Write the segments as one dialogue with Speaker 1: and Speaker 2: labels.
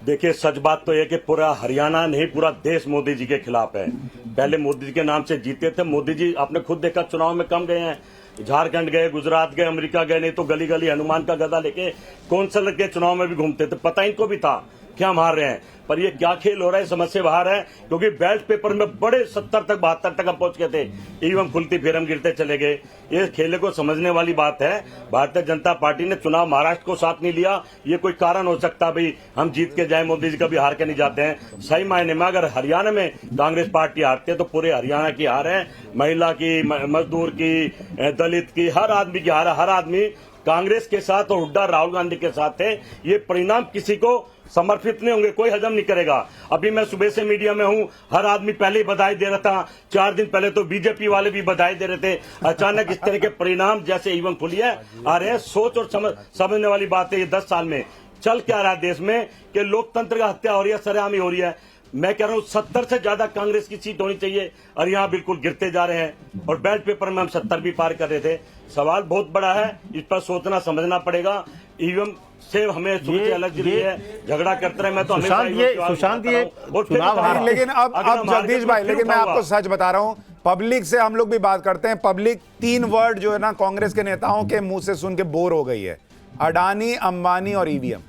Speaker 1: देखिए, सच बात तो यह कि पूरा हरियाणा नहीं, पूरा देश मोदी जी के खिलाफ है। पहले मोदी जी के नाम से जीते थे। मोदी जी आपने खुद देखा चुनाव में कम गए हैं। झारखंड गए, गुजरात गए, अमेरिका गए, नहीं तो गली गली हनुमान का गदा लेके कौंसल के चुनाव में भी घूमते थे। पता इनको भी था क्या हम हार रहे हैं, पर ये क्या खेल हो रहा है समझ से बाहर है। क्योंकि बैलेट पेपर में बड़े 70 तक 72 तक हम पहुंच गए थे, ईवीएम खुलती फिर हम गिरते चले गए। ये खेले को समझने वाली बात है। भारतीय जनता पार्टी ने चुनाव महाराष्ट्र को साथ नहीं लिया, ये कोई कारण हो सकता भाई हम जीत के जाए, मोदी जी कभी हार के नहीं जाते हैं। सही मायने में अगर हरियाणा में कांग्रेस पार्टी हारती है तो पूरे हरियाणा की हार है, महिला की, मजदूर की, दलित की, हर आदमी की हार है। हर आदमी कांग्रेस के साथ और हुड्डा राहुल गांधी के साथ है। ये परिणाम किसी को समर्पित नहीं होंगे, कोई हजम नहीं करेगा। अभी मैं सुबह से मीडिया में हूं, हर आदमी पहले ही बधाई दे रहा था। 4 दिन पहले तो बीजेपी वाले भी बधाई दे रहे थे। अचानक इस तरह के परिणाम जैसे ईवीएम खुली है आ रहे हैं। सोच और समझने वाली बात है। ये 10 साल में चल क्या रहा है देश में कि लोकतंत्र का हत्या हो रही है, सरेआमी हो रही है। मैं कह रहा हूं 70 से ज्यादा कांग्रेस की सीट होनी चाहिए और यहाँ बिल्कुल गिरते जा रहे हैं। और बैलेट पेपर में हम 70 भी पार कर रहे थे। सवाल बहुत बड़ा है, इस पर सोचना समझना पड़ेगा। ईवीएम से हमें सोचे अलग रही है, झगड़ा करते रहे। मैं तो
Speaker 2: सुशांत ये चुनाव हार,
Speaker 3: लेकिन अब जगदीश भाई, लेकिन मैं आपको सच बता रहा हूं, पब्लिक से हम लोग भी बात करते हैं। पब्लिक 3 वर्ड जो है ना कांग्रेस के नेताओं के मुंह से सुन के बोर हो गई है, अडानी, अंबानी और ईवीएम।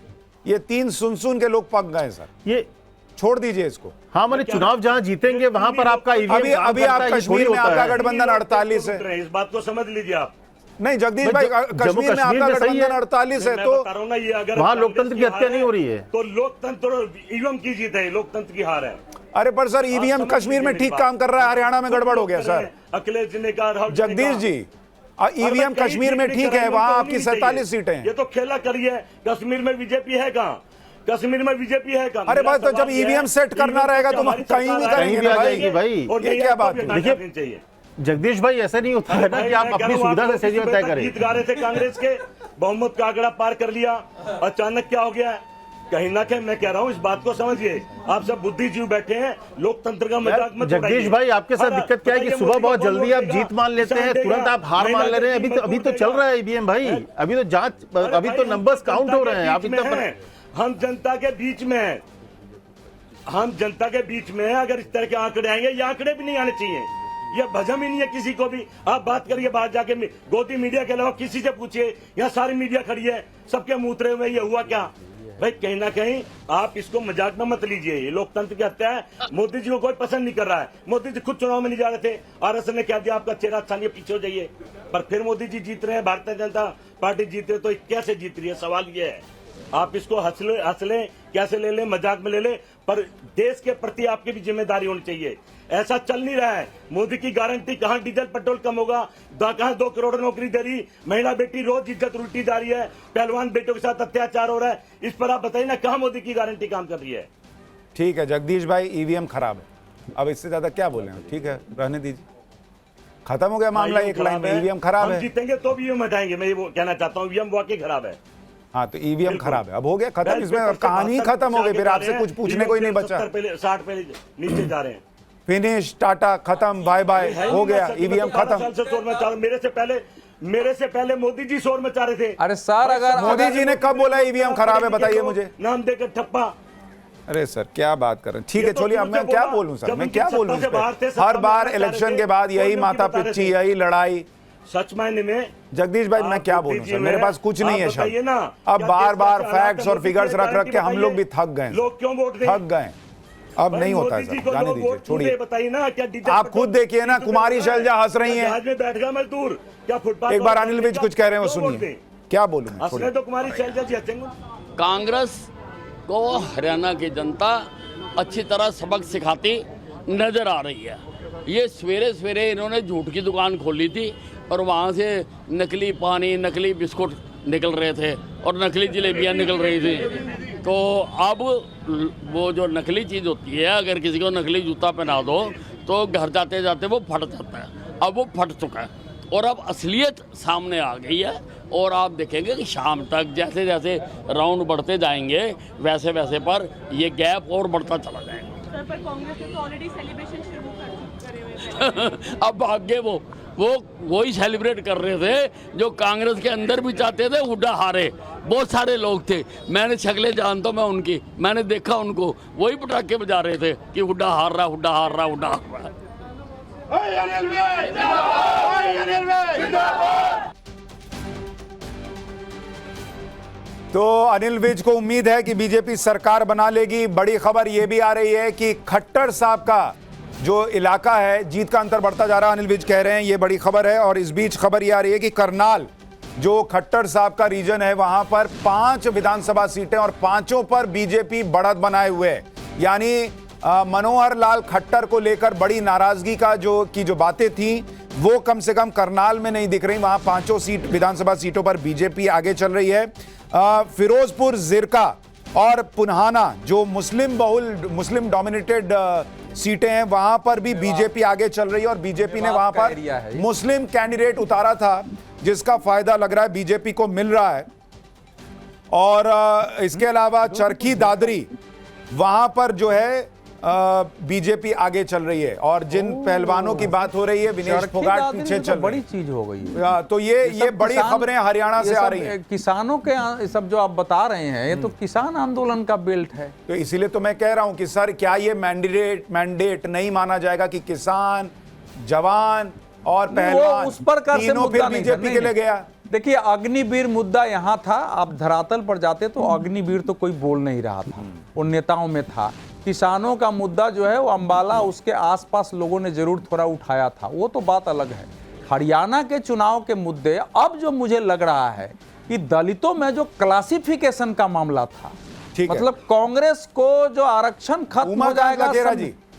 Speaker 3: ये 3 सुन के लोग पक गए सर।
Speaker 2: ये
Speaker 3: छोड़ दीजिए इसको।
Speaker 2: हाँ, मैंने चुनाव जहां जीतेंगे वहां पर आपका ईवीएम
Speaker 3: अभी आप कश्मीर में आपका गठबंधन 48 है।
Speaker 1: इस बात को समझ लीजिए आप।
Speaker 3: नहीं जगदीश भाई, कश्मीर में आपका गठबंधन 48 है तो
Speaker 2: वहां लोकतंत्र की हत्या नहीं हो रही है।
Speaker 1: तो लोकतंत्र ईवीएम की जीत है, लोकतंत्र की हार है।
Speaker 3: अरे पर सर ईवीएम कश्मीर में ठीक काम कर रहा है, हरियाणा में गड़बड़ हो गया सर।
Speaker 1: अखिलेश जी ने कहा,
Speaker 3: जगदीश जी ईवीएम कश्मीर में ठीक है, वहां आपकी 47 सीटें हैं।
Speaker 1: ये तो खेला करिए। कश्मीर में बीजेपी है कहाँ? कश्मीर में बीजेपी है कहाँ?
Speaker 3: अरे बात तो जब ईवीएम सेट करना रहेगा तो कहीं भी करेंगे
Speaker 2: आ जाएगी भाई।
Speaker 3: और ये क्या बात है?
Speaker 1: देखिए
Speaker 2: जगदीश भाई, ऐसा नहीं होता है ना कि आप अपनी सुविधा से सही तय करें।
Speaker 1: गीत गा रहे थे कांग्रेस के, बहुमत का आंकड़ा पार कर लिया, अचानक क्या हो गया? कहीं ना कहीं मैं कह रहा हूं इस बात को समझिए। आप सब बुद्धिजीवी बैठे हैं, लोकतंत्र का मजाक मत उड़ाइए।
Speaker 2: जगदीश भाई, आपके साथ दिक्कत क्या है कि सुबह बहुत जल्दी आप जीत मान लेते हैं, तुरंत आप हार मान ले रहे हैं। अभी तो चल रहा है ईवीएम भाई, अभी तो जांच, अभी तो नंबर्स काउंट हो रहे हैं। आप इतना,
Speaker 1: हम जनता के बीच में हैं, हम जनता के बीच में हैं। अगर इस तरह के आंकड़े आएंगे, ये आंकड़े भी नहीं आने चाहिए। ये भजम ही नहीं है किसी को भी। आप बात करिए बाहर जाके, गोदी मीडिया के अलावा किसी से पूछिए, यहाँ सारी मीडिया खड़ी है, सबके मुंह हुए ये हुआ क्या? भाई कहीं ना कहीं आप इसको मजाक में मत लीजिए। ये लोकतंत्र की हत्या है। मोदी जी को कोई पसंद नहीं कर रहा है। मोदी जी खुद चुनाव में नहीं जा रहे थे, आरएसएस ने क्या दिया, आपका चेहरा छानिए, पीछे हो जाइए। पर फिर मोदी जी जीत रहे हैं, भारतीय जनता पार्टी जीत रही है, तो कैसे जीत रही है? सवाल ये है। आप इसको हंस ले कैसे ले ले, मजाक में ले ले, पर देश के प्रति आपकी भी जिम्मेदारी होनी चाहिए। ऐसा चल नहीं रहा है। मोदी की गारंटी कहां डीजल पेट्रोल कम होगा, कहां 2 करोड़ नौकरी दे रही, महिला बेटी रोज इज्जत उल्टी जा रही है, पहलवान बेटों के साथ अत्याचार हो रहा है। इस पर आप बताइए ना, कहां मोदी की गारंटी काम कर रही है?
Speaker 3: ठीक है जगदीश भाई, ईवीएम खराब है, अब इससे ज्यादा क्या बोले? ठीक है, रहने दीजिए, खत्म हो गया मामला। एक लाइन में ईवीएम खराब है,
Speaker 1: जीतेंगे तो भी ईवीएम हटाएंगे। मैं ये कहना चाहता हूँ, ईवीएम वाकई खराब है।
Speaker 3: हाँ तो ईवीएम खराब है, अब हो गया खत्म, इसमें कहानी खत्म हो गई। फिर आपसे कुछ पूछने को ही नहीं बचा।
Speaker 1: 60 पे नीचे जा रहे हैं,
Speaker 3: फिनिश, टाटा, खत्म, बाय बाय, हो गया, ईवीएम खत्म।
Speaker 1: मेरे से पहले मोदी जी शोर मचा रहे थे।
Speaker 3: अरे सर, अगर मोदी जी ने कब बोला ईवीएम खराब है, बताइए मुझे।
Speaker 1: नाम देकर ठप्पा।
Speaker 3: अरे सर क्या बात कर रहे हैं? ठीक है चलिए, अब मैं क्या बोलूं सर, मैं क्या बोलूं? हर बार इलेक्शन के बाद यही माथा पिच्ची, यही लड़ाई।
Speaker 1: सच मायने में
Speaker 3: जगदीश भाई मैं क्या बोलूं सर, मेरे पास कुछ नहीं है शब्द। अब बार बार फैक्ट्स और फिगर्स रख रख के हम लोग भी थक गए,
Speaker 1: लोग क्यों वोट दें?
Speaker 3: थक गए, अब नहीं होता है सर, जाने दीजिए, छोड़िए।
Speaker 1: बताइए ना, क्या
Speaker 3: आप खुद देखिए ना, कुमारी शैलजा हंस रही हैं,
Speaker 1: बैठ गया मजदूर, क्या फुटपाथ।
Speaker 3: एक बार अनिल विज कुछ कह रहे हैं, वो सुनिए, क्या बोलूं?
Speaker 1: तो कुमारी शैलजा जी हंसेंगे।
Speaker 4: कांग्रेस को हरियाणा की जनता अच्छी तरह सबक सिखाती नजर आ रही है। ये सवेरे सवेरे इन्होंने झूठ की दुकान खोली थी और वहाँ से नकली पानी, नकली बिस्कुट निकल रहे थे और नकली जलेबियाँ निकल रही थी। तो अब वो जो नकली चीज़ होती है, अगर किसी को नकली जूता पहना दो तो घर जाते जाते वो फट जाता है। अब वो फट चुका है और अब असलियत सामने आ गई है। और आप देखेंगे कि शाम तक जैसे जैसे राउंड बढ़ते जाएंगे वैसे वैसे पर ये गैप और बढ़ता चला जाएगा।
Speaker 5: सर, पर कांग्रेस ने तो ऑलरेडी सेलिब्रेशन शुरू करे हुए थे।
Speaker 4: अब भाग गए वो, वो वही सेलिब्रेट कर रहे थे जो कांग्रेस के अंदर भी चाहते थे हुड्डा हारे। बहुत सारे लोग थे, मैंने शक्लें जानता हूं मैं उनकी, मैंने देखा उनको, वही पटाखे बजा रहे थे कि हुड्डा हार रहा, हुड्डा हार रहा, हुड्डा हार रहा।
Speaker 3: तो अनिल विज को उम्मीद है कि बीजेपी सरकार बना लेगी। बड़ी खबर यह भी आ रही है कि खट्टर साहब का जो इलाका है, जीत का अंतर बढ़ता जा रहा है, अनिल विज कह रहे हैं, यह बड़ी खबर है। और इस बीच खबर यह आ रही है कि करनाल जो खट्टर साहब का रीजन है, वहां पर 5 विधानसभा सीटें और 5ओं पर बीजेपी बढ़त बनाए हुए है। यानी मनोहर लाल खट्टर को लेकर बड़ी नाराजगी का जो बातें थी वो कम से कम करनाल में नहीं दिख रही। वहां 5 विधानसभा सीटों पर बीजेपी आगे चल रही है। फिरोजपुर, जिरका और पुन्हाना जो मुस्लिम डोमिनेटेड सीटें हैं, वहां पर भी बीजेपी आगे चल रही है। और बीजेपी ने वहां पर मुस्लिम कैंडिडेट उतारा था, जिसका फायदा लग रहा है बीजेपी को मिल रहा है। और इसके अलावा चरखी दादरी, वहां पर जो है बीजेपी आगे चल रही है। और जिन पहलवानों की बात हो रही है, विनेश फोगाट पीछे चल
Speaker 5: बड़ी चीज हो गई है।
Speaker 3: तो ये बड़ी खबरें हरियाणा से आ रही हैं।
Speaker 5: किसानों के सब जो आप बता रहे हैं, ये तो किसान आंदोलन का बेल्ट है।
Speaker 3: तो इसीलिए तो मैं कह रहा हूं कि सर, क्या ये मैंडेट नहीं माना जाएगा कि किसान, जवान और पहलवान
Speaker 5: उस प्रकार से
Speaker 3: तीनों फिर बीजेपी के लिए गया?
Speaker 5: देखिए, अग्निवीर मुद्दा यहाँ था। आप धरातल पर जाते तो अग्निवीर तो कोई बोल नहीं रहा था, उन नेताओं में था। किसानों का मुद्दा जो है वो अंबाला, उसके आसपास लोगों ने जरूर थोड़ा उठाया था, वो तो बात अलग है। हरियाणा के चुनाव के मुद्दे अब जो मुझे लग रहा है कि दलितों में जो क्लासिफिकेशन का मामला था, मतलब कांग्रेस को जो आरक्षण खत्म हो जाएगा,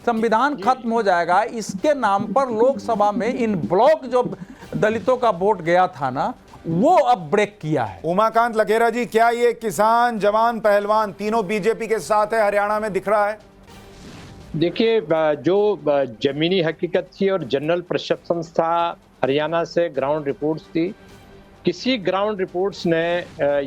Speaker 5: संविधान खत्म हो जाएगा, इसके नाम पर लोकसभा में इन ब्लॉक जो दलितों का वोट गया था ना, वो अब ब्रेक किया है।
Speaker 3: उमाकांत लखेरा जी, क्या ये किसान, जवान, पहलवान तीनों बीजेपी के साथ है, हरियाणा में दिख रहा है?
Speaker 6: देखिए, जो जमीनी हकीकत थी और जनरल परसेप्शन था, हरियाणा से ग्राउंड रिपोर्ट्स थी, किसी ग्राउंड रिपोर्ट्स ने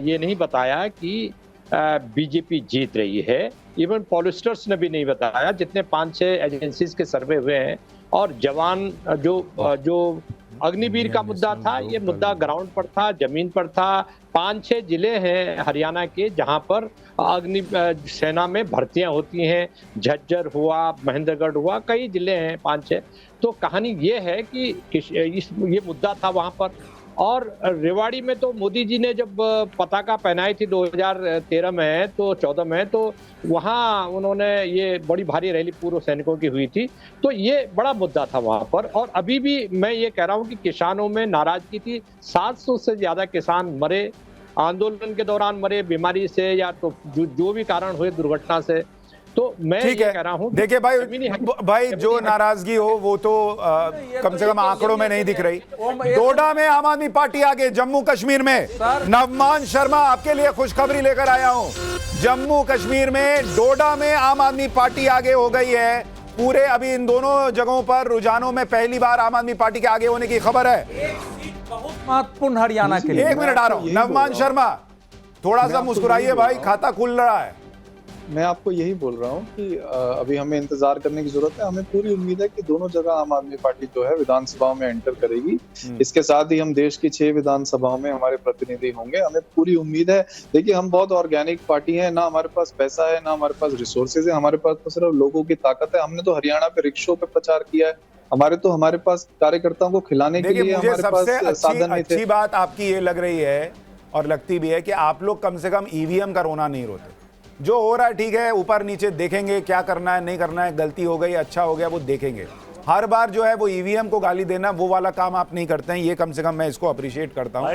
Speaker 6: ये नहीं बताया कि बीजेपी जीत रही है। इवन पॉलिस्टर्स ने भी नहीं बताया, जितने 5-6 एजेंसीज के सर्वे हुए हैं। और जवान जो अग्निवीर का मुद्दा था, ये मुद्दा ग्राउंड पर था, जमीन पर था। 5-6 जिले हैं हरियाणा के जहां पर अग्नि सेना में भर्तियां होती हैं। झज्जर हुआ, महेंद्रगढ़ हुआ, कई जिले हैं 5-6। तो कहानी ये है कि ये मुद्दा था वहां पर। और रेवाड़ी में तो मोदी जी ने जब पताका पहनाई थी 2013 में, तो 14 में, तो वहाँ उन्होंने ये बड़ी भारी रैली पूर्व सैनिकों की हुई थी। तो ये बड़ा मुद्दा था वहाँ पर। और अभी भी मैं ये कह रहा हूँ कि किसानों में नाराजगी थी। 700 से ज्यादा किसान मरे, आंदोलन के दौरान मरे, बीमारी से या तो जो भी कारण हुए, दुर्घटना से। तो मैं ये कह रहा हूं,
Speaker 3: देखिए भाई जो नाराजगी हो वो तो कम से कम आंकड़ों में नहीं दिख रही। डोडा में आम आदमी पार्टी आगे, जम्मू कश्मीर में नवमान शर्मा आपके लिए खुशखबरी लेकर आया हूं। जम्मू कश्मीर में डोडा में आम आदमी पार्टी आगे हो गई है पूरे। अभी इन दोनों जगहों पर रुझानों में पहली बार आम आदमी पार्टी के आगे होने की खबर है।
Speaker 5: बहुत महत्वपूर्ण हरियाणा के लिए।
Speaker 3: 1 मिनट आ रहा हूं। नवमान शर्मा, थोड़ा सा मुस्कुराइए भाई, खाता खुल रहा है।
Speaker 7: मैं आपको यही बोल रहा हूँ कि अभी हमें इंतजार करने की जरूरत है। हमें पूरी उम्मीद है कि दोनों जगह आम आदमी पार्टी जो है विधानसभाओं में एंटर करेगी। इसके साथ ही हम देश की 6 विधानसभाओं में हमारे प्रतिनिधि होंगे, हमें पूरी उम्मीद है। देखिए, हम बहुत ऑर्गेनिक पार्टी है, ना हमारे पास पैसा है, ना हमारे पास रिसोर्सेज है, हमारे पास तो सिर्फ लोगों की ताकत है। हमने तो हरियाणा पे रिक्शों पे प्रचार किया है। हमारे पास कार्यकर्ताओं को खिलाने के लिए हमारे पास साधन नहीं थे।
Speaker 3: अच्छी बात आपकी ये लग रही है और लगती भी है कि आप लोग कम से कम ईवीएम का रोना नहीं रोते। जो हो रहा है ठीक है, ऊपर नीचे देखेंगे, क्या करना है नहीं करना है, गलती हो गई, अच्छा हो गया, वो देखेंगे। हर बार जो है वो ईवीएम को गाली देना, वो वाला काम आप नहीं करते हैं। ये कम से कम मैं इसको अप्रिशिएट करता हूं।